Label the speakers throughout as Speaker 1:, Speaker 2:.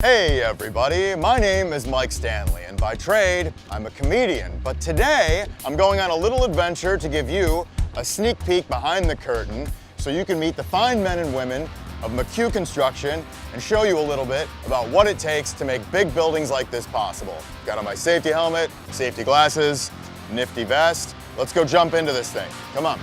Speaker 1: Hey everybody, my name is Mike Stanley, and by trade, I'm a comedian. But today, I'm going on a little adventure to give you a sneak peek behind the curtain so you can meet the fine men and women of McHugh Construction and show you a little bit about what it takes to make big buildings like this possible. Got on my safety helmet, safety glasses, nifty vest. Let's go jump into this thing. Come on.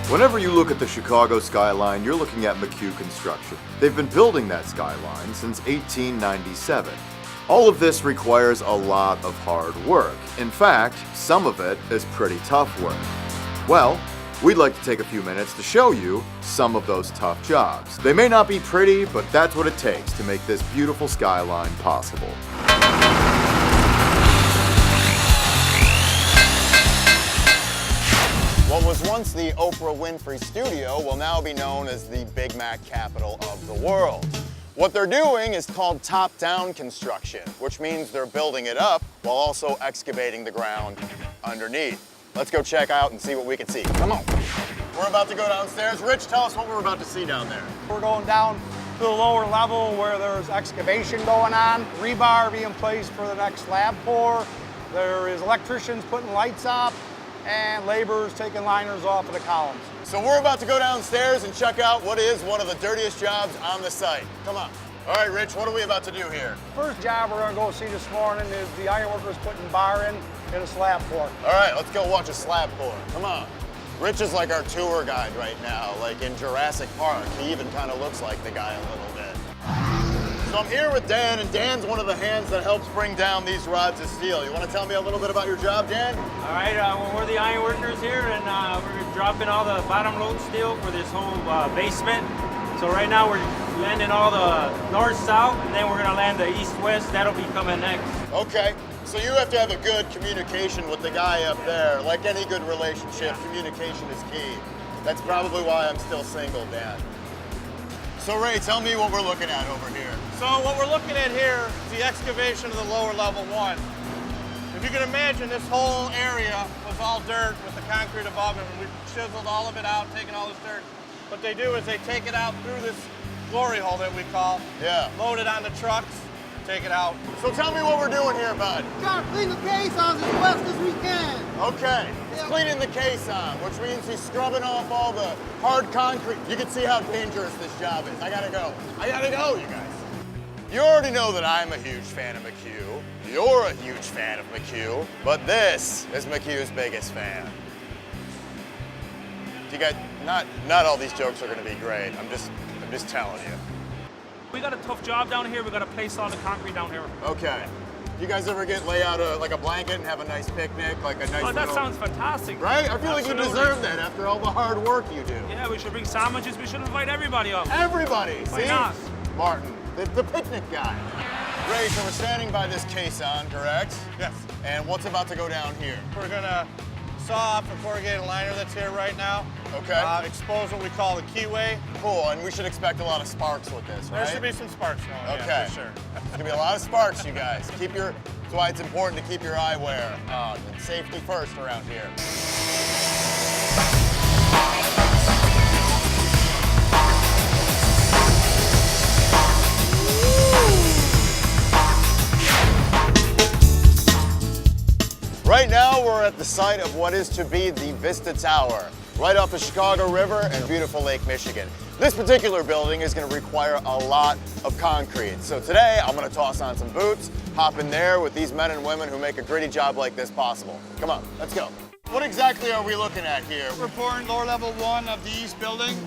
Speaker 2: Whenever you look at the Chicago skyline, you're looking at McHugh Construction. They've been building that skyline since 1897. All of this requires a lot of hard work. In fact, some of it is pretty tough work. Well, we'd like to take a few minutes to show you some of those tough jobs. They may not be pretty, but that's what it takes to make this beautiful skyline possible.
Speaker 1: What was once the Oprah Winfrey Studio will now be known as the Big Mac capital of the world. What they're doing is called top-down construction, which means they're building it up while also excavating the ground underneath. Let's go check out and see what we can see. Come on. We're about to go downstairs. Rich, tell us what we're about to see down there.
Speaker 3: We're going down to the lower level where there's excavation going on, rebar being placed for the next slab pour. There is electricians putting lights up, and laborers taking liners off of the columns.
Speaker 1: So we're about to go downstairs and check out what is one of the dirtiest jobs on the site. Come on. All right, Rich, what are we about to do here?
Speaker 3: First job we're gonna go see this morning is the ironworkers putting bar in a slab pour.
Speaker 1: All right, let's go watch a slab pour. Come on. Rich is like our tour guide right now, like in Jurassic Park. He even kind of looks like the guy a little bit. So I'm here with Dan, and Dan's one of the hands that helps bring down these rods of steel. You want to tell me a little bit about your job, Dan?
Speaker 4: All right, we're the iron workers here, and we're dropping all the bottom load steel for this whole basement. So right now we're landing all the north-south, and then we're gonna land the east-west. That'll be coming next.
Speaker 1: Okay, so you have to have a good communication with the guy up there. Like any good relationship, communication is key. That's probably why I'm still single, Dan. So Ray, tell me what we're looking at over here.
Speaker 5: So what we're looking at here is the excavation of the lower level one. If you can imagine, this whole area was all dirt with the concrete above it, and we chiseled all of it out, taking all this dirt. What they do is they take it out through this glory hole that we call, load it on the trucks, take it out.
Speaker 1: So tell me what we're doing here, bud.
Speaker 6: Trying to clean the caissons as best as we can.
Speaker 1: Okay, he's cleaning the caisson, which means he's scrubbing off all the hard concrete. You can see how dangerous this job is. I gotta go, you guys. You already know that I'm a huge fan of McHugh. You're a huge fan of McHugh, but this is McHugh's biggest fan. You guys, not all these jokes are gonna be great. I'm just telling you.
Speaker 4: We got a tough job down here. We got to place all the concrete down here.
Speaker 1: Okay. You guys ever lay out like a blanket and have a nice picnic, like a nice
Speaker 4: Oh, that
Speaker 1: little...
Speaker 4: sounds fantastic.
Speaker 1: Right? I feel like you
Speaker 4: Absolutely.
Speaker 1: deserve that after all the hard work you do.
Speaker 4: Yeah, we should bring sandwiches. We should invite everybody up.
Speaker 1: Everybody,
Speaker 4: Why
Speaker 1: see?
Speaker 4: not?
Speaker 1: Martin, the picnic guy. Ray, so we're standing by this caisson, correct?
Speaker 5: Yes.
Speaker 1: And what's about to go down here?
Speaker 5: We're gonna saw off the corrugated liner that's here right now.
Speaker 1: Okay.
Speaker 5: Expose what we call the keyway.
Speaker 1: Cool, and we should expect a lot of sparks with this, right?
Speaker 5: There should be some sparks going,
Speaker 1: Okay.
Speaker 5: yeah, for sure.
Speaker 1: There's gonna be a lot of sparks, you guys. That's why it's important to keep your eyewear on. And safety first around here. Right now, we're at the site of what is to be the Vista Tower, right off the Chicago River and beautiful Lake Michigan. This particular building is going to require a lot of concrete. So today, I'm going to toss on some boots, hop in there with these men and women who make a gritty job like this possible. Come on, let's go. What exactly are we looking at here?
Speaker 5: We're pouring lower level one of the east building.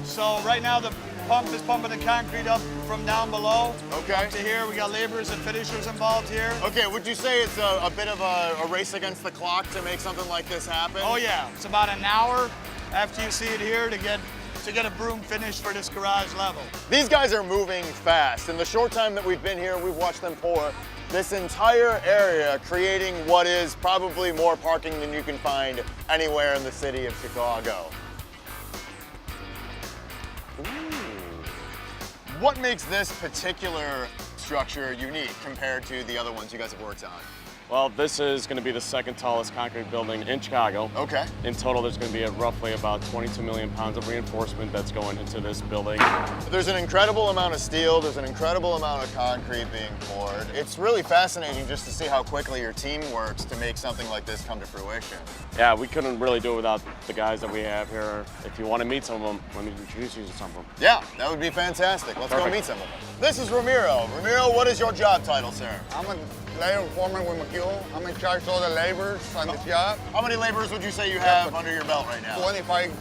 Speaker 5: So right now the pump is pumping the concrete up from down below.
Speaker 1: Okay.
Speaker 5: Up to here. We got laborers and finishers involved here.
Speaker 1: Okay, would you say it's a bit of a race against the clock to make something like this happen?
Speaker 5: Oh yeah, it's about an hour after you see it here to get a broom finished for this garage level.
Speaker 1: These guys are moving fast. In the short time that we've been here, we've watched them pour this entire area, creating what is probably more parking than you can find anywhere in the city of Chicago. Ooh. What makes this particular structure unique compared to the other ones you guys have worked on?
Speaker 7: Well, this is going to be the second tallest concrete building in Chicago.
Speaker 1: Okay.
Speaker 7: In total, there's going to be roughly about 22 million pounds of reinforcement that's going into this building.
Speaker 1: There's an incredible amount of steel, there's an incredible amount of concrete being poured. It's really fascinating just to see how quickly your team works to make something like this come to fruition.
Speaker 7: Yeah, we couldn't really do it without the guys that we have here. If you want to meet some of them, let me introduce you to some of them.
Speaker 1: Yeah, that would be fantastic. Let's go
Speaker 7: Perfect.
Speaker 1: meet some of them. This is Ramiro. Ramiro, what is your job title, sir?
Speaker 8: I'm a labor foreman with McHugh. I'm in charge of all the laborers on the job.
Speaker 1: How many laborers would you say you have under your belt right now?
Speaker 8: 25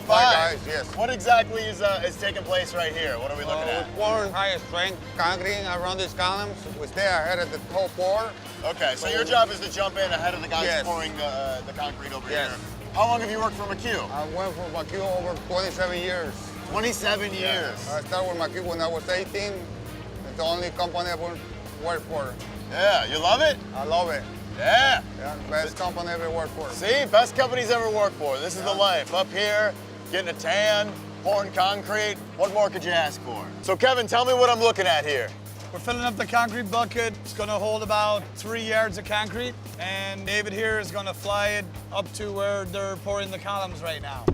Speaker 8: guys, yes.
Speaker 1: What exactly is taking place right here? What are we looking at?
Speaker 8: We're pouring high strength concrete around these columns. We stay ahead of the whole pour.
Speaker 1: Okay, so your job is to jump in ahead of the guys
Speaker 8: Yes.
Speaker 1: pouring the concrete over
Speaker 8: Yes.
Speaker 1: here. How long have you worked for McHugh?
Speaker 8: I went for McHugh over 27 years.
Speaker 1: 27 years.
Speaker 8: I started with McHugh when I was 18. It's the only company I worked for.
Speaker 1: Yeah, you love it?
Speaker 8: I love it.
Speaker 1: Yeah.
Speaker 8: Yeah, best company I ever worked for.
Speaker 1: See, best companies ever worked for. This is the life. Up here, getting a tan, pouring concrete. What more could you ask for? So Kevin, tell me what I'm looking at here.
Speaker 9: We're filling up the concrete bucket. It's gonna hold about 3 yards of concrete. And David here is gonna fly it up to where they're pouring the columns right now.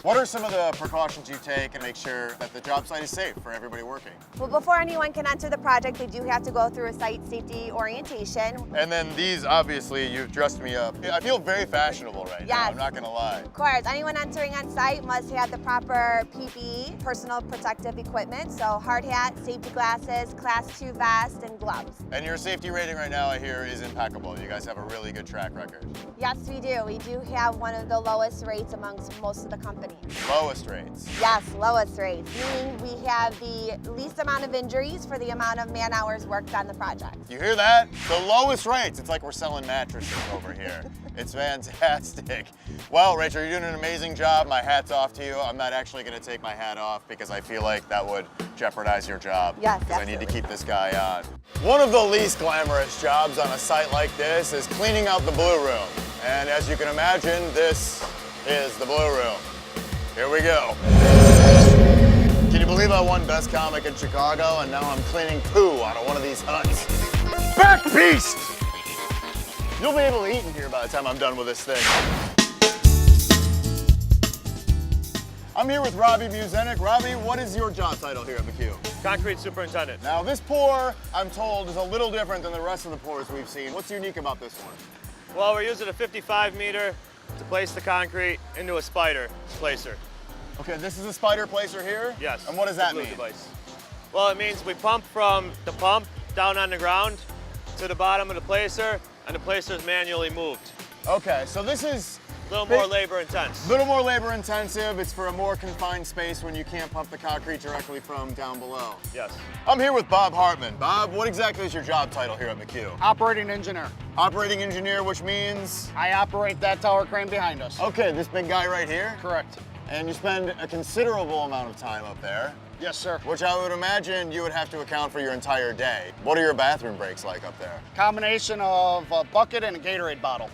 Speaker 1: What are some of the precautions you take and make sure that the job site is safe for everybody working?
Speaker 10: Well, before anyone can enter the project, they do have to go through a site safety orientation.
Speaker 1: And then these, obviously, you've dressed me up. I feel very fashionable right now,
Speaker 10: Yes.
Speaker 1: I'm not gonna lie.
Speaker 10: Of course, anyone entering on site must have the proper PPE, personal protective equipment, so hard hat, safety glasses, class 2 vest, and gloves.
Speaker 1: And your safety rating right now, I hear, is impeccable. You guys have a really good track record.
Speaker 10: Yes, we do. We do have one of the lowest rates amongst most of the companies.
Speaker 1: Lowest rates.
Speaker 10: Yes, lowest rates, meaning we have the least amount of injuries for the amount of man hours worked on the project.
Speaker 1: You hear that? The lowest rates. It's like we're selling mattresses over here. It's fantastic. Well, Rachel, you're doing an amazing job. My hat's off to you. I'm not actually gonna take my hat off because I feel like that would jeopardize your job.
Speaker 10: Yes,
Speaker 1: because I need to
Speaker 10: absolutely.
Speaker 1: keep this guy on. One of the least glamorous jobs on a site like this is cleaning out the blue room. And as you can imagine, this is the blue room. Here we go. Can you believe I won Best Comic in Chicago and now I'm cleaning poo out of one of these huts? Back beast! You'll be able to eat in here by the time I'm done with this thing. I'm here with Robbie Muzenik. Robbie, what is your job title here at McHugh?
Speaker 7: Concrete superintendent.
Speaker 1: Now this pour, I'm told, is a little different than the rest of the pours we've seen. What's unique about this one?
Speaker 7: Well, we're using a 55 meter to place the concrete into a spider placer.
Speaker 1: Okay, this is a spider placer here?
Speaker 7: Yes.
Speaker 1: And what does
Speaker 7: the
Speaker 1: that
Speaker 7: blue
Speaker 1: mean?
Speaker 7: device. Well, it means we pump from the pump down on the ground to the bottom of the placer, and the placer is manually moved.
Speaker 1: Okay, so this is
Speaker 7: A little more labor intense.
Speaker 1: a little more labor intensive. It's for a more confined space when you can't pump the concrete directly from down below.
Speaker 7: Yes.
Speaker 1: I'm here with Bob Hartman. Bob, what exactly is your job title here at McHugh?
Speaker 3: Operating engineer.
Speaker 1: Operating engineer, which means?
Speaker 3: I operate that tower crane behind us.
Speaker 1: Okay, this big guy right here?
Speaker 3: Correct.
Speaker 1: And you spend a considerable amount of time up there,
Speaker 3: Yes, sir.
Speaker 1: which I would imagine you would have to account for your entire day. What are your bathroom breaks like up there?
Speaker 3: Combination of a bucket and a Gatorade bottle.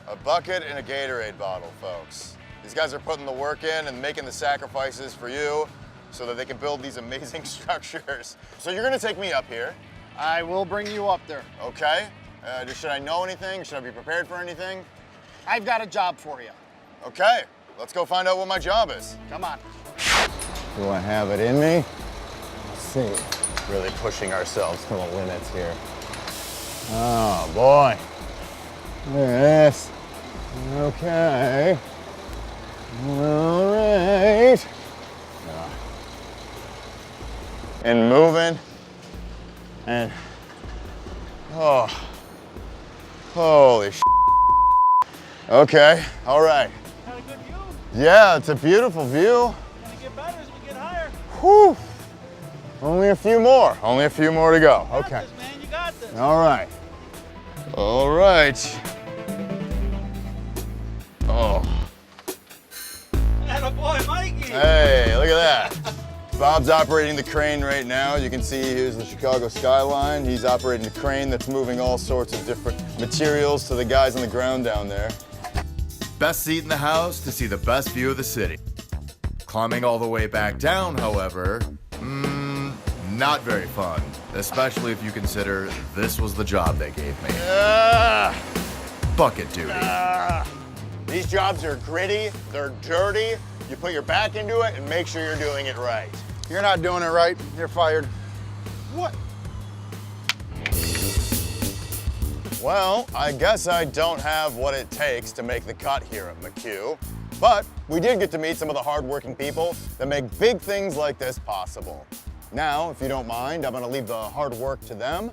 Speaker 1: A bucket and a Gatorade bottle, folks. These guys are putting the work in and making the sacrifices for you so that they can build these amazing structures. So you're gonna take me up here,
Speaker 3: I will bring you up there.
Speaker 1: okay? Should I know anything? Should I be prepared for anything?
Speaker 3: I've got a job for you.
Speaker 1: Okay, let's go find out what my job is.
Speaker 3: Come on.
Speaker 1: Do I have it in me? Let's see. Really pushing ourselves to the limits here. Oh boy. Look at this. Okay. All right. And moving. And, oh. Holy sh**. Okay, all right.
Speaker 4: Got a good view.
Speaker 1: Yeah, it's a beautiful view.
Speaker 4: Gonna get better as we get higher.
Speaker 1: Whew. Only a few more. Only a few more to go.
Speaker 4: You got
Speaker 1: Okay.
Speaker 4: this, man. You got this.
Speaker 1: All right. All right. Oh.
Speaker 4: Attaboy, Mikey.
Speaker 1: Hey, look at that. Bob's operating the crane right now. You can see here's the Chicago skyline. He's operating the crane that's moving all sorts of different materials to the guys on the ground down there.
Speaker 2: Best seat in the house to see the best view of the city. Climbing all the way back down, however, not very fun. Especially if you consider this was the job they gave me. Bucket duty.
Speaker 1: These jobs are gritty, they're dirty. You put your back into it and make sure you're doing it right.
Speaker 3: You're not doing it right. You're fired.
Speaker 1: What? Well, I guess I don't have what it takes to make the cut here at McHugh, but we did get to meet some of the hardworking people that make big things like this possible. Now, if you don't mind, I'm gonna leave the hard work to them,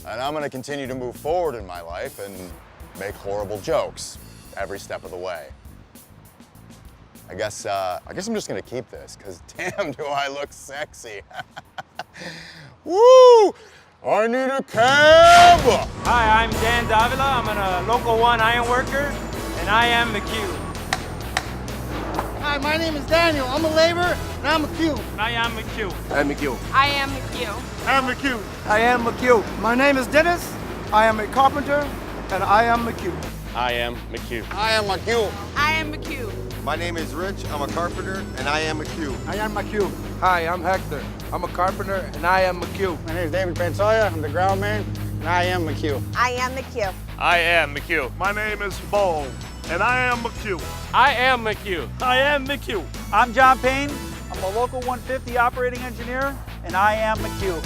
Speaker 1: and I'm gonna continue to move forward in my life and make horrible jokes every step of the way. I guess I'm just gonna keep this, because damn do I look sexy. Woo! I need a cab!
Speaker 4: Hi, I'm Dan Davila. I'm a Local 1 iron worker, and I am McHugh.
Speaker 6: Hi, my name is Daniel. I'm a laborer, and I'm McHugh.
Speaker 4: I am McHugh.
Speaker 11: I'm McHugh.
Speaker 12: I am McHugh.
Speaker 5: I'm McHugh.
Speaker 9: I am McHugh. My name is Dennis. I am a carpenter, and I am McHugh.
Speaker 7: I am McHugh.
Speaker 8: I am McHugh.
Speaker 12: I am McHugh.
Speaker 11: My name is Rich. I'm a carpenter, and I am McHugh.
Speaker 9: I am McHugh.
Speaker 11: Hi, I'm Hector. I'm a carpenter, and I am McHugh.
Speaker 3: My name is David Pansoya. I'm the ground man, and I am McHugh.
Speaker 10: I am McHugh.
Speaker 7: I am McHugh.
Speaker 5: My name is Bo, and I am McHugh.
Speaker 4: I am McHugh.
Speaker 13: I am McHugh. I'm John Payne. I'm a Local 150 operating engineer, and I am McHugh.